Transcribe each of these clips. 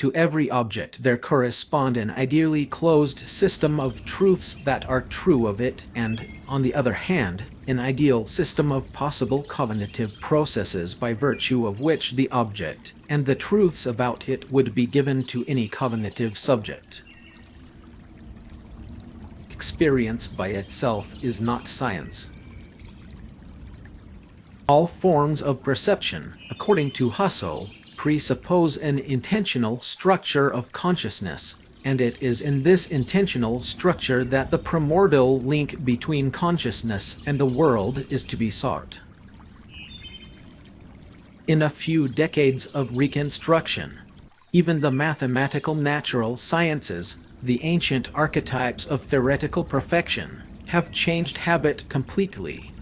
To every object there correspond an ideally closed system of truths that are true of it and, on the other hand, an ideal system of possible cognitive processes by virtue of which the object and the truths about it would be given to any cognitive subject. Experience by itself is not science. All forms of perception, according to Husserl, presuppose an intentional structure of consciousness, and it is in this intentional structure that the primordial link between consciousness and the world is to be sought. In a few decades of reconstruction, even the mathematical natural sciences, the ancient archetypes of theoretical perfection, have changed habit completely.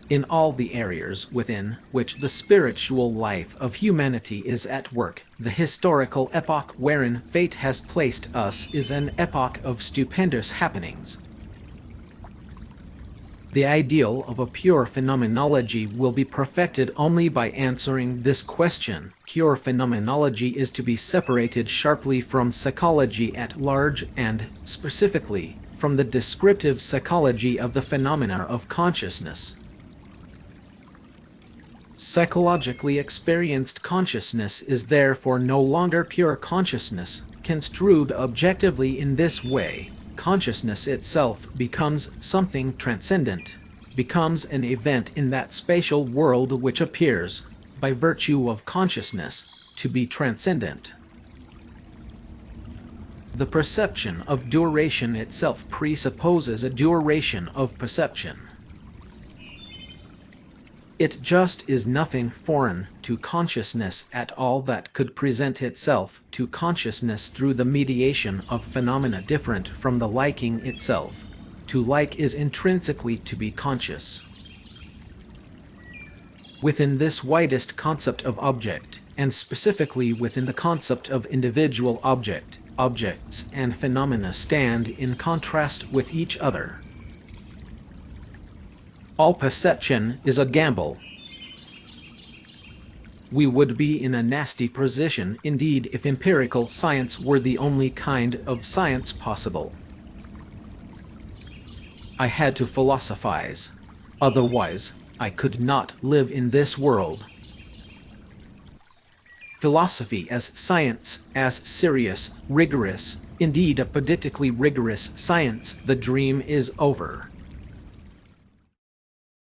In all the areas within which the spiritual life of humanity is at work, the historical epoch wherein fate has placed us is an epoch of stupendous happenings. The ideal of a pure phenomenology will be perfected only by answering this question. Pure phenomenology is to be separated sharply from psychology at large and, specifically, from the descriptive psychology of the phenomena of consciousness. Psychologically experienced consciousness is therefore no longer pure consciousness. Construed objectively in this way, consciousness itself becomes something transcendent, becomes an event in that spatial world which appears, by virtue of consciousness, to be transcendent. The perception of duration itself presupposes a duration of perception. It just is nothing foreign to consciousness at all that could present itself to consciousness through the mediation of phenomena different from the liking itself. To like is intrinsically to be conscious. Within this widest concept of object, and specifically within the concept of individual object, objects and phenomena stand in contrast with each other. All perception is a gamble. We would be in a nasty position indeed if empirical science were the only kind of science possible. I had to philosophize. Otherwise, I could not live in this world. Philosophy as science, as serious, rigorous, indeed a politically rigorous science, the dream is over.